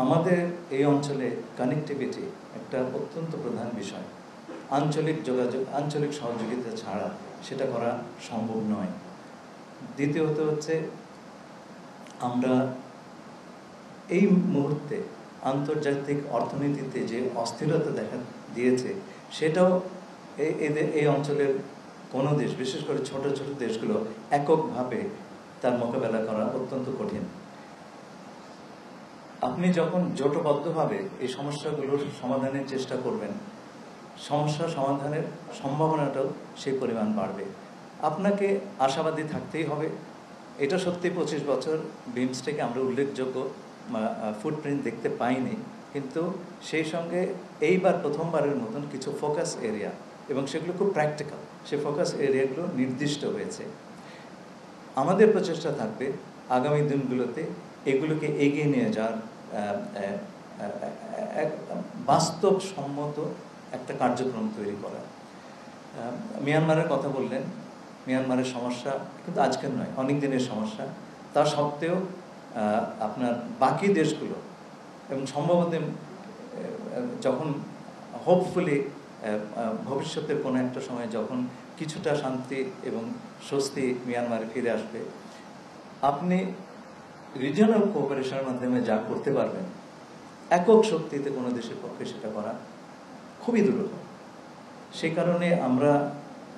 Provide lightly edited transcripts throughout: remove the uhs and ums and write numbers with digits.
আমাদের এই অঞ্চলে কানেক্টিভিটি একটা অত্যন্ত প্রধান বিষয়। আঞ্চলিক যোগাযোগ, আঞ্চলিক সহযোগিতা ছাড়া সেটা করা সম্ভব নয়। দ্বিতীয়ত হচ্ছে, আমরা এই মুহূর্তে আন্তর্জাতিক অর্থনীতিতে যে অস্থিরতা দেখা দিয়েছে, সেটাও এই অঞ্চলের কোনো দেশ, বিশেষ করে ছোট ছোট দেশগুলো এককভাবে তার মোকাবেলা করা অত্যন্ত কঠিন। আপনি যখন জোটবদ্ধভাবে এই সমস্যাগুলোর সমাধানের চেষ্টা করবেন, সমস্যা সমাধানের সম্ভাবনাটাও সেই পরিমাণ বাড়বে। আপনাকে আশাবাদী থাকতেই হবে। এটা সত্যি 25 বছর বিমস্টেকে আমরা উল্লেখযোগ্য ফুটপ্রিন্ট দেখতে পাইনি, কিন্তু সেই সঙ্গে এইবার প্রথমবারের মতন কিছু ফোকাস এরিয়া, এবং সেগুলো খুব প্র্যাকটিক্যাল, সেই ফোকাস এরিয়াগুলো নির্দিষ্ট হয়েছে। আমাদের প্রচেষ্টা থাকবে আগামী দিনগুলোতে এগুলোকে এগিয়ে নিয়ে যাওয়ার বাস্তবসম্মত একটা কার্যক্রম তৈরি করা। মিয়ানমারের কথা বললেন, মিয়ানমারের সমস্যা কিন্তু আজকের নয়, অনেক দিনের সমস্যা। তা সত্ত্বেও আপনার বাকি দেশগুলো, এবং সম্ভবত যখন হোপফুলি ভবিষ্যতের কোনো একটা সময় যখন কিছুটা শান্তি এবং স্বস্তি মিয়ানমারে ফিরে আসবে, আপনি রিজিওনাল কোঅপারেশনের মাধ্যমে যা করতে পারবেন, একক শক্তিতে কোনো দেশের পক্ষে সেটা করা খুবই দুর্লভ। সেই কারণে আমরা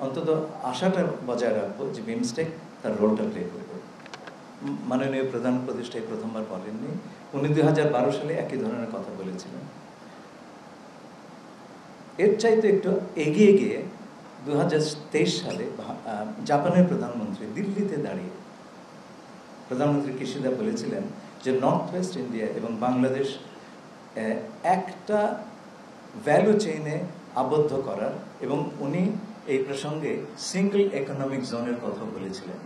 অন্তত আশাটা বজায় রাখবো যে বিমস্টেক তার রোলটা প্লে করবে। মাননীয় প্রধান উপদেষ্টাই প্রথমবার বলেননি, উনি 2012 সালে একই ধরনের কথা বলেছিলেন। এর চাইতে একটু এগিয়ে গিয়ে 2023 সালে জাপানের প্রধানমন্ত্রী দিল্লিতে দাঁড়িয়ে প্রধানমন্ত্রী কিশিদা বলেছিলেন যে নর্থ ওয়েস্ট ইন্ডিয়া এবং বাংলাদেশ একটা ভ্যালু চেইনে আবদ্ধ করার, এবং উনি এই প্রসঙ্গে সিঙ্গল ইকোনমিক জোনের কথা বলেছিলেন,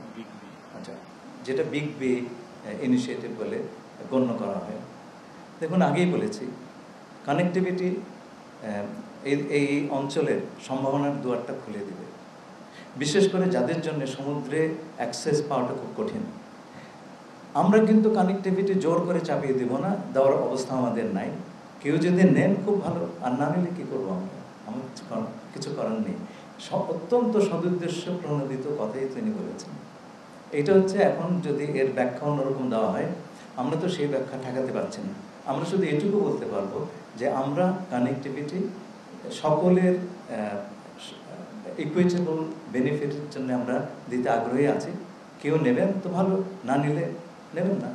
আচ্ছা, যেটা বিগ বি ইনিশিয়েটিভ বলে গণ্য করা হয়। দেখুন, আগেই বলেছি, কানেক্টিভিটি এই অঞ্চলের সম্ভাবনার দুয়ারটা খুলে দিবে, বিশেষ করে যাদের জন্য সমুদ্রে অ্যাক্সেস পাওয়াটা খুব কঠিন। আমরা কিন্তু কানেক্টিভিটি জোর করে চাপিয়ে দেব না, দেওয়ার অবস্থা আমাদের নাই। কেউ যদি নেন খুব ভালো, আর না নিলে কী করবো আমরা? আমার কিছু করার নেই। অত্যন্ত সদুদ্দেশ্য প্রণোদিত কথাই তিনি বলেছেন। এটা হচ্ছে, এখন যদি এর ব্যাখ্যা অন্যরকম দেওয়া হয়, আমরা তো সেই ব্যাখ্যা ঠেকাতে পারছি না। আমরা শুধু এটুকু বলতে পারবো যে আমরা কানেক্টিভিটি সকলের ইকুইটেবল বেনিফিটের জন্য আমরা দিতে আগ্রহী আছি। কেউ নেবেন তো ভালো, না নিলে নেবেন না।